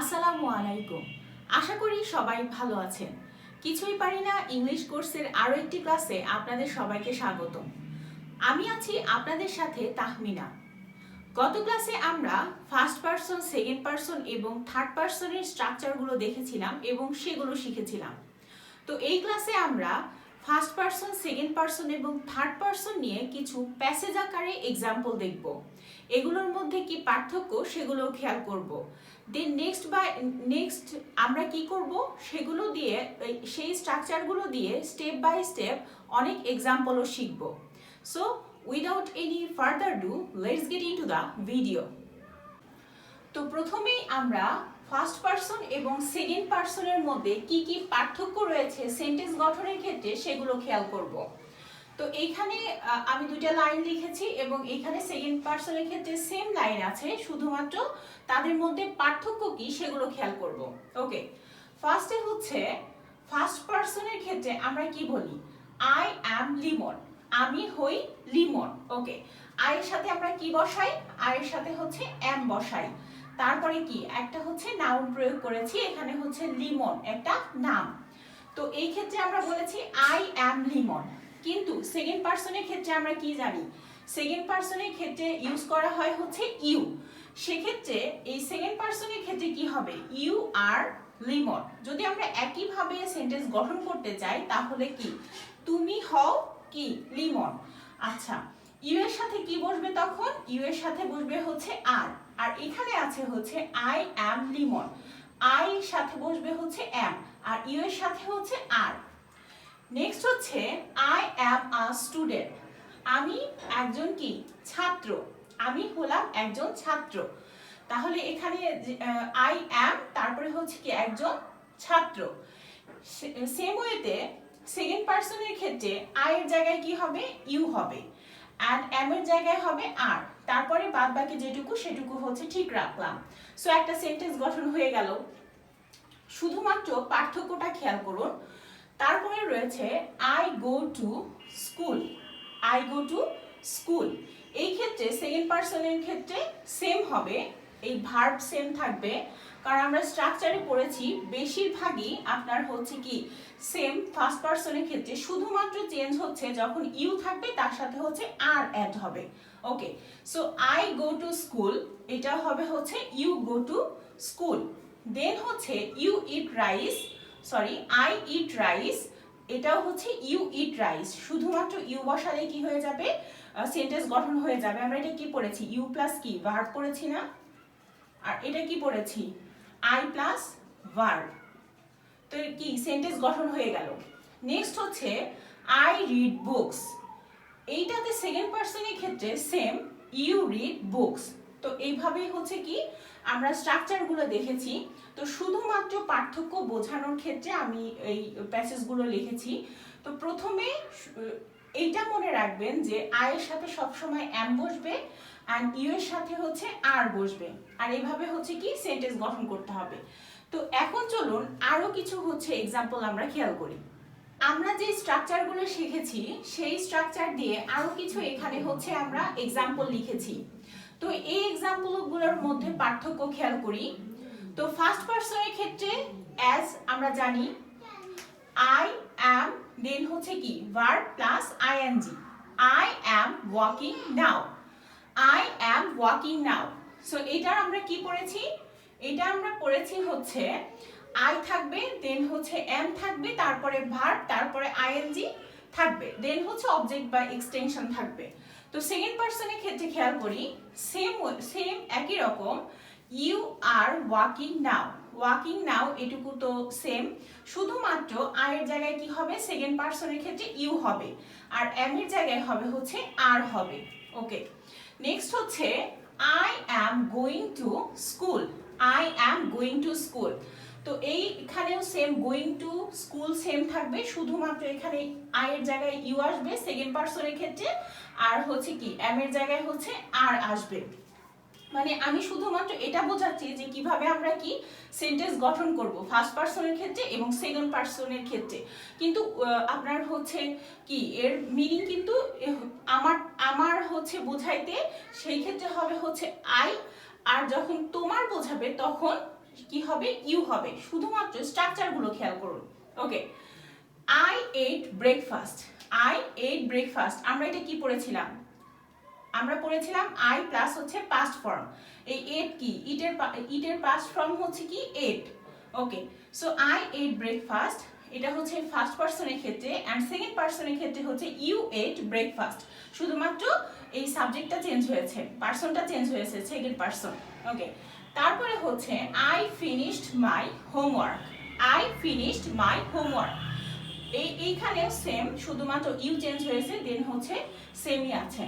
আসসালামু আলাইকুম। আশা করি সবাই ভালো আছেন। কিছুই পারি না ইংলিশ কোর্সের আরো একটি ক্লাসে আপনাদের সবাইকে স্বাগতম। আমি আছি আপনাদের সাথে তাহমিনা। গত ক্লাসে আমরা ফার্স্ট পারসন, সেকেন্ড পারসন এবং থার্ড পারসনের স্ট্রাকচারগুলো দেখেছিলাম এবং সেগুলো শিখেছিলাম। তো এই ক্লাসে আমরা ফার্স্ট পারসন, সেকেন্ড পারসন এবং থার্ড পারসন নিয়ে কিছু প্যাসেজ আকারে এক্সাম্পল দেখব। এগুলোর মধ্যে কি পার্থক্য সেগুলো খেয়াল করব। দেন নেক্সট আমরা কি করব, সেগুলো দিয়ে সেই স্ট্রাকচারগুলো দিয়ে স্টেপ বাই স্টেপ অনেক এক্সাম্পলও শিখব। So without any further do, let's get into the video. তো প্রথমেই আমরা ফার্স্ট পারসন এবং সেকেন্ড পারসনের মধ্যে কি কি পার্থক্য রয়েছে সেন্টেন্স গঠনের ক্ষেত্রে সেগুলো খেয়াল করব। তো এইখানে আমি দুইটা লাইন লিখেছি এবং এইখানে সেকেন্ড পারসনের ক্ষেত্রে সেম লাইন আছে, শুধুমাত্র তাদের মধ্যে পার্থক্য কি সেগুলো খেয়াল করব। ওকে, ফার্স্টে হচ্ছে ফার্স্ট পারসনের ক্ষেত্রে আমরা কি বলি, আই অ্যাম লিমন, আমি হই লিমন। ওকে, আই এর সাথে আমরা কি বসাই, আই এর সাথে হচ্ছে অ্যাম বসাই। তারপরে কি একটা হচ্ছে নাউন প্রয়োগ করেছি, এখানে হচ্ছে লিমন একটা নাম। তো এই ক্ষেত্রে আমরা বলেছি আই অ্যাম লিমন। কিন্তু সেকেন্ড পারসনের ক্ষেত্রে আমরা কি জানি, সেকেন্ড পারসনের ক্ষেত্রে ইউজ করা হয় হচ্ছে ইউ। সেক্ষেত্রে এই সেকেন্ড পারসনের ক্ষেত্রে কি হবে, ইউ আর লিমন। যদি আমরা একইভাবে সেন্টেন্স গঠন করতে চাই তাহলে কি, তুমি হও কি লিমন। আচ্ছা, ইউ এর সাথে কি বসবে তখন, ইউ এর সাথে বসবে হচ্ছে আর। আর এখানে আছে হচ্ছে আই অ্যাম লিমন, আই এর সাথে বসবে হচ্ছে অ্যাম আর ইউ এর সাথে হচ্ছে আর। নেক্সট হচ্ছে আই অ্যাম আ স্টুডেন্ট, আমি একজন কি ছাত্র, আমি হলাম একজন ছাত্র। তাহলে এখানে আই অ্যাম তারপরে হচ্ছে কি একজন ছাত্র। সেম ওয়েতে সেকেন্ড পারসনের ক্ষেত্রে আই এর জায়গায় কি হবে, ইউ হবে, অ্যান্ড অ্যাম এর জায়গায় হবে আর। তারপরে বাদ বাকি যেটুকু সেটুকু হচ্ছে ঠিক রাখলাম। সো একটা সেন্টেন্স গঠন হয়ে গেল। শুধুমাত্র পার্থক্যটা খেয়াল করুন। তারপরে রয়েছে I go to school, I go to school. এই ক্ষেত্রে সেকেন্ড পারসনের ক্ষেত্রে সেম হবে, এই ভার্ব সেম থাকবে, কারণ আমরা স্ট্রাকচারে পড়েছি বেশিরভাগই আপনার হচ্ছে কি সেম ফার্স্ট পারসনের ক্ষেত্রে, শুধুমাত্র চেঞ্জ হচ্ছে যখন ইউ থাকবে তার সাথে হচ্ছে আর অ্যাড হবে। Okay, so I go to school এটা হবে হচ্ছে you go to school. Then হচ্ছে you eat rice, sorry I eat rice, এটাও হচ্ছে ইউ ইট রাইস। শুধুমাত্র ইউ বসালে কি হয়ে যাবে, সেন্টেন্স গঠন হয়ে যাবে। আমরা এটা কি পড়েছি, ইউ প্লাস কি ভার্ব পড়েছি না, আর এটা কি পড়েছি আই প্লাস ভার্ব। তো কি সেন্টেন্স গঠন হয়ে গেল। নেক্সট হচ্ছে আই রিড বুকস, এইটাতে সেকেন্ড পারসনের ক্ষেত্রে সেম, ইউ রিড বুকস। তো এইভাবেই হচ্ছে কি আমরা স্ট্রাকচারগুলো দেখেছি। তো শুধুমাত্র পার্থক্য বোঝানোর ক্ষেত্রে আমি এই প্যাসেজগুলো লিখেছি। তো প্রথমে এইটা মনে রাখবেন যে আই এর সাথে সবসময় অ্যাম বসবে অ্যান্ড ইউ এর সাথে হচ্ছে আর বসবে, আর এইভাবে হচ্ছে কি সেন্টেন্স গঠন করতে হবে। তো এখন চলুন আরো কিছু হচ্ছে এক্সাম্পল আমরা খেয়াল করি। আমরা যে স্ট্রাকচারগুলো শিখেছি সেই স্ট্রাকচার দিয়ে আরো কিছু এখানে হচ্ছে আমরা এক্সাম্পল লিখেছি। তো এই এক্সাম্পলগুলোর মধ্যে পার্থক্য খেয়াল করি। তো ফার্স্ট পারসনের ক্ষেত্রে অ্যাজ আমরা জানি আই অ্যাম, দেন হচ্ছে কি verb plus ING, I am walking now, I am walking now. So এটার আমরা কি পড়েছি, এটা আমরা পড়েছি হচ্ছে আই থাকবে, দেন হচ্ছে এম থাকবে, তারপরে ভার্ব, তারপরে আইএনজি থাকবে, দেন হচ্ছে অবজেক্ট বা এক্সটেনশন থাকবে। তো সেকেন্ড পারসনের ক্ষেত্রে খেয়াল করি সেম একই রকম, you are walking now, walking now এটুকু তো সেম, শুধুমাত্র আই এর জায়গায় কি হবে সেকেন্ড পারসনের ক্ষেত্রে ইউ হবে আর এম এর জায়গায় হবে হচ্ছে আর হবে। ওকে, নেক্সট হচ্ছে I am going to school, I am going to school. তো এইখানেও same, going to school same থাকবে, শুধুমাত্র এখানে আই এর জায়গায় ইউ আসবে সেকেন্ড পারসনের ক্ষেত্রে, আর হচ্ছে কি এম এর জায়গায় হচ্ছে আর আসবে। মানে আমি শুধুমাত্র এটা বোঝাচ্ছি যে কিভাবে আমরা কি সেন্টেন্স গঠন করব ফার্স্ট পারসনের ক্ষেত্রে এবং সেকেন্ড পারসনের ক্ষেত্রে। কিন্তু আপনার হচ্ছে কি এর মিনিং কিন্তু আমার হচ্ছে বোঝাইতে সেই ক্ষেত্রে হবে হচ্ছে আই, আর যখন তোমার বোঝাবে তখন কি হবে ইউ হবে শুধুমাত্র স্ট্রাকচারগুলো খেয়াল করুন ওকে আই এট ব্রেকফাস্ট আমরা এটা কি পড়েছিলাম আমরা পড়েছিলাম আই প্লাস হচ্ছে পাস্ট ফর্ম এই এট কি ইটের পাস্ট ফর্ম হচ্ছে কি ate okay so I ate breakfast এটা হচ্ছে ফার্স্ট পারসনের ক্ষেত্রে এন্ড সেকেন্ড পারসনের ক্ষেত্রে হচ্ছে ইউ এট ব্রেকফাস্ট শুধুমাত্র এই সাবজেক্টটা চেঞ্জ হয়েছে পারসনটা চেঞ্জ হয়েছে সেকেন্ড পারসন ওকে তারপরে হচ্ছে আই ফিনিশড মাই হোমওয়ার্ক এইখানেও সেম শুধুমাত্র ইউ চেঞ্জ হয়েছে দেন হচ্ছে সেমই আছে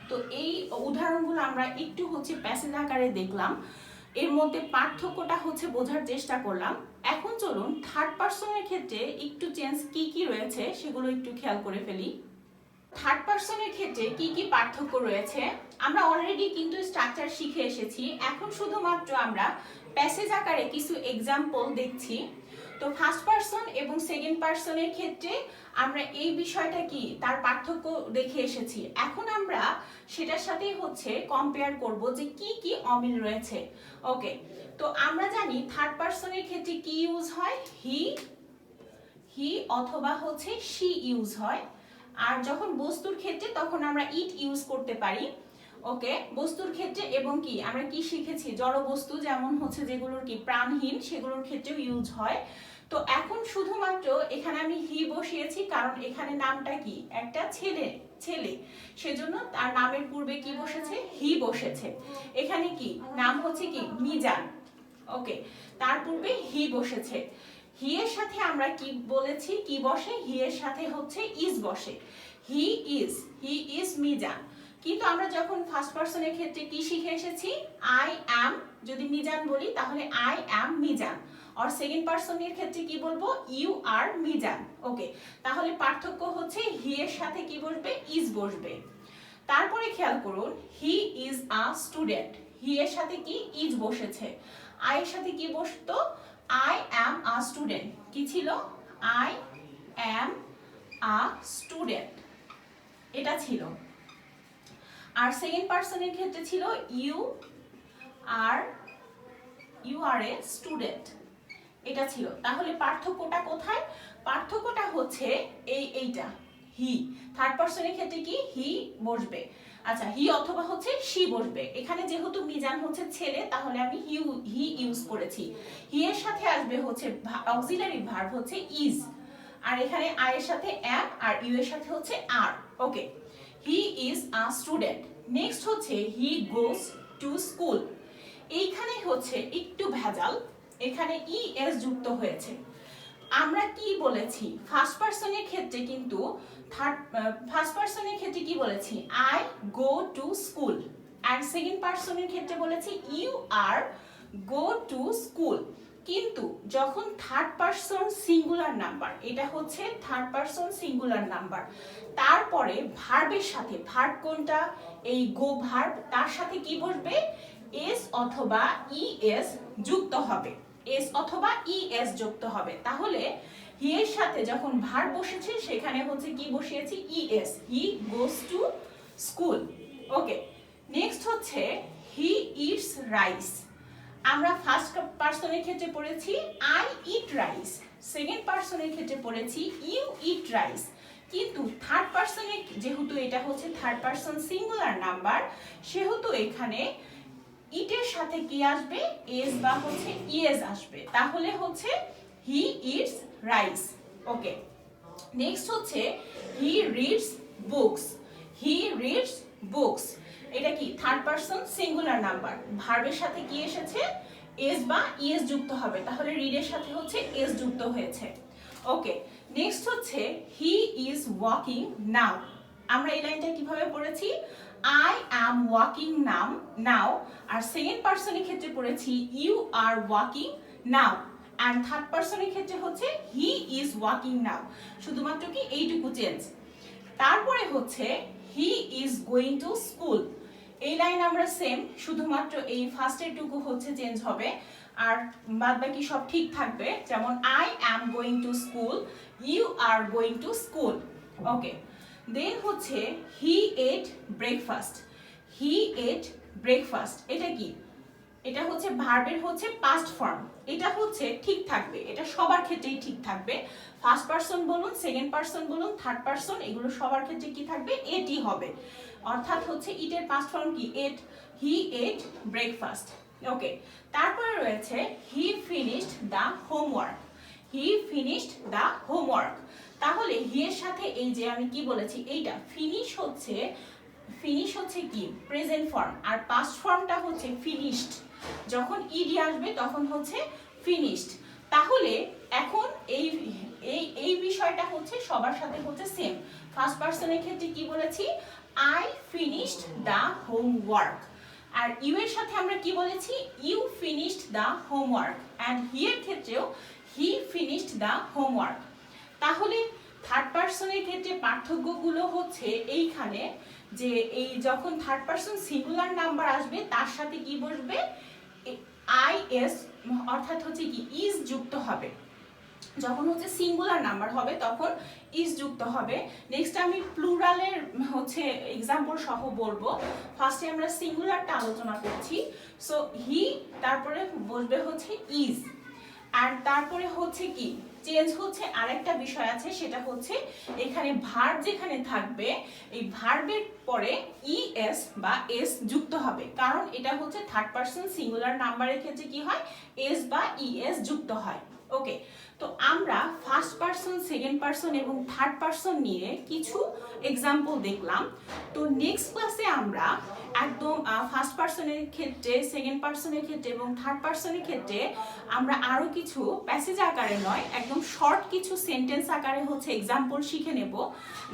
তো এই উদাহরণগুলো আমরা একটু হচ্ছে প্যাসেজ আকারে দেখলাম এর মধ্যে পার্থক্যটা হচ্ছে বোঝার চেষ্টা করলাম এখন চলুন থার্ড পারসনের ক্ষেত্রে একটু চেঞ্জ কি রয়েছে সেগুলো একটু খেয়াল করে ফেলি থার্ড পারসনের ক্ষেত্রে কি পার্থক্য রয়েছে আমরা অলরেডি কিন্তু স্ট্রাকচার শিখে এসেছি এখন শুধুমাত্র আমরা প্যাসেজ আকারে কিছু এক্সাম্পল দেখছি তো ফার্স্ট পারসন এবং সেকেন্ড পারসনের ক্ষেত্রে আমরা এই বিষয়টা কি তার পার্থক্য দেখে এসেছি এখন আমরা সেটার সাথে হচ্ছে কম্পেয়ার করব যে কি অমিল রয়েছে ওকে তো আমরা জানি থার্ড পারসনের ক্ষেত্রে কি ইউজ হয় হি অথবা হচ্ছে শি ইউজ হয় আর যখন বস্তুর ক্ষেত্রে তখন আমরা ইট ইউজ করতে পারি ওকে বস্তুর ক্ষেত্রে এবং কি আমরা কি শিখেছি জড় বস্তু যেমন হচ্ছে যেগুলোর কি প্রাণহীন সেগুলোর ক্ষেত্রেও ইউজ হয় তো এখন শুধুমাত্র এখানে আমি হি বসিয়েছি কারণ এখানে নামটা কি একটা ছেলে সেজন্য তার নামের পূর্বে কি বসেছে হি বসেছে এখানে কি নাম হচ্ছে কি মিজান ওকে তার পূর্বে হি বসেছে হি এর সাথে আমরা কি বলেছি কি বসে হি এর সাথে হচ্ছে ইজ বসে হি ইজ মিজান কিন্তু আমরা যখন ফার্স্ট পারসনের ক্ষেত্রে কি শিখে এসেছি আই অ্যাম যদি মিজান বলি তাহলে আই অ্যাম মিজান আর সেকেন্ড পারসনের ক্ষেত্রে কি বলবো ইউ আর মিজান ওকে তাহলে পার্থক্য হচ্ছে হি এর সাথে কি বসবে ইজ বসবে তারপরে খেয়াল করুন হি ইজ আ স্টুডেন্ট হি এর সাথে কি ইজ বসেছে আই এর সাথে কি বসতো আই অ্যাম আ স্টুডেন্ট কি ছিল আই অ্যাম আ স্টুডেন্ট এটা ছিল আর সেকেন্ড পারসনের ক্ষেত্রে ছিল ইউ আর এ স্টুডেন্ট এটা ছিল তাহলে পার্থক্যটা কোথায় পার্থক্যটা হচ্ছে এইটা হি থার্ড পারসনের ক্ষেত্রে কি হি বসবে আচ্ছা হি অথবা হচ্ছে শি বসবে এখানে যেহেতু মিজান হচ্ছে ছেলে তাহলে আমি হি ইউজ করেছি হি এর সাথে আসবে হচ্ছে অক্সিলারি ভার্ব হচ্ছে ইজ আর এখানে আই এর সাথে অ্যাম আর ইউ এর সাথে হচ্ছে are okay he is a student next হচ্ছে হি গোজ টু স্কুল এইখানে হচ্ছে একটু ভেজাল এখানে ইএস যুক্ত হয়েছে আমরা কি বলেছি ফার্স্ট পারসনের ক্ষেত্রে কিন্তু ফার্স্ট পারসনের ক্ষেত্রে কি বলেছি I go to school and second পারসনের ক্ষেত্রে বলেছি you are go to school কিন্তু যখন থার্ড পারসন সিঙ্গুলার নাম্বার এটা হচ্ছে থার্ড পারসন সিঙ্গুলার নাম্বার তারপরে ভার্বের সাথে ভার্ব কোনটা এই গো ভার্ব তার সাথে কি বসবে এস অথবা ইএস যুক্ত হবে এস অথবা ইএস যুক্ত হবে তাহলে হি এর সাথে যখন ভার্ব বসেছে সেখানে হচ্ছে কি বসিয়েছি ES he goes to school okay next হচ্ছে হি ইটস রাইস আমরা ফার্স্ট পারসনের ক্ষেত্রে পড়েছি আই ইট রাইস সেকেন্ড পারসনের ক্ষেত্রে পড়েছি ইউ ইট রাইস কিন্তু থার্ড পারসনে যেহেতু এটা হচ্ছে থার্ড পারসন সিঙ্গুলার নাম্বার সেহেতু এখানে ইটের সাথে কি আসবে এস বা হচ্ছে ইএস আসবে তাহলে হচ্ছে he eats rice okay next হচ্ছে হি রিডস বুকস এটা কি থার্ড পারসন সিঙ্গুলার নাম্বার ভার্বের সাথে কি এসেছে এস বা ইএস যুক্ত হবে তাহলে রিড এর সাথে হচ্ছে এস যুক্ত হয়েছে ওকে নেক্সট হচ্ছে হি ইজ ওয়াকিং নাও আমরা এই লাইনটা কিভাবে পড়েছি I am walking now আর সেকেন্ড পারসনের ক্ষেত্রে পড়েছি you are walking now and third পারসনের ক্ষেত্রে হচ্ছে he is walking now শুধুমাত্র কি এইটুকু চেঞ্জ তারপরে হচ্ছে he is going to school এই লাইন আমরা সেম শুধুমাত্র এই ফার্স্টের টুকু হচ্ছে চেঞ্জ হবে আর বাদবাকি সব ঠিক থাকবে যেমন I am going to school you are going to school ওকে দেন হচ্ছে হি এট ব্রেকফাস্ট এটা কি এটা হচ্ছে ভার্বের হচ্ছে পাস্ট ফর্ম, এটা হচ্ছে ঠিক থাকবে, এটা সবার ক্ষেত্রেই ঠিক থাকবে। ফার্স্ট পারসন বলুন, সেকেন্ড পারসন বলুন, থার্ড পারসন, এগুলো সবার ক্ষেত্রে কি থাকবে, এটি হবে। অর্থাৎ হচ্ছে ইটের পাস্ট ফর্ম কি, এট, হি এট ব্রেকফাস্ট। ওকে, তারপরে রয়েছে হি finished the homework. He finished the homework, তাহলে হি এর সাথে এই যে আমি কি বলেছি, এইটা ফিনিশ হচ্ছে কি প্রেজেন্ট ফর্ম, আর পাস্ট ফর্মটা হচ্ছে ফিনিশড। যখন ইডি আসবে তখন হচ্ছে ফিনিশড। তাহলে এখন এই এই এই বিষয়টা হচ্ছে সবার সাথে হচ্ছে সেম। ফার্স্ট পারসনের ক্ষেত্রে কি বলেছি, আই ফিনিশড দ্য হোমওয়ার্ক, আর ইউ এর সাথে আমরা কি বলেছি, you finished the homework, and he এর ক্ষেত্রেও হি ফিনিশড দ্য হোমওয়ার্ক। তাহলে থার্ড পারসনের ক্ষেত্রে পার্থক্যগুলো হচ্ছে এইখানে, যে এই যখন থার্ড পারসন সিঙ্গুলার নাম্বার আসবে তার সাথে কি বসবে, আই এস, অর্থাৎ হচ্ছে কি ইজ যুক্ত হবে। যখন হচ্ছে সিঙ্গুলার নাম্বার হবে তখন ইজ যুক্ত হবে। নেক্সট আমি প্লুরালের হচ্ছে এক্সাম্পল সহ বলবো। ফার্স্টে আমরা সিঙ্গুলারটা আলোচনা করছি। সো হি, তারপরে বলবে হচ্ছে ইজ, আর তারপরে হচ্ছে কি চেঞ্জ হচ্ছে আরেকটা বিষয় আছে, সেটা হচ্ছে এখানে ভার্ব যেখানে থাকবে এই ভার্বের পরে ইএস বা এস যুক্ত হবে, কারণ এটা হচ্ছে থার্ড পারসন সিঙ্গুলার নাম্বারের ক্ষেত্রে কি হয়, এস বা ইএস যুক্ত হয়। ওকে, তো আমরা ফার্স্ট পারসন, সেকেন্ড পারসন এবং থার্ড পারসন নিয়ে কিছু এক্সাম্পল দেখলাম। তো নেক্সট ক্লাসে আমরা একদম ফার্স্ট পারসনের ক্ষেত্রে, সেকেন্ড পারসনের ক্ষেত্রে এবং থার্ড পারসনের ক্ষেত্রে আমরা আরো কিছু প্যাসেজ আকারে নয়, একদম শর্ট কিছু সেন্টেন্স আকারে হচ্ছে এক্সাম্পল শিখে নেব।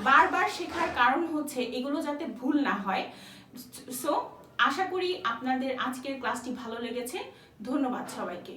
বারবার শেখার কারণ হচ্ছে এগুলো যাতে ভুল না হয়। সো আশা করি আপনাদের আজকের ক্লাসটি ভালো লেগেছে। ধন্যবাদ সবাইকে।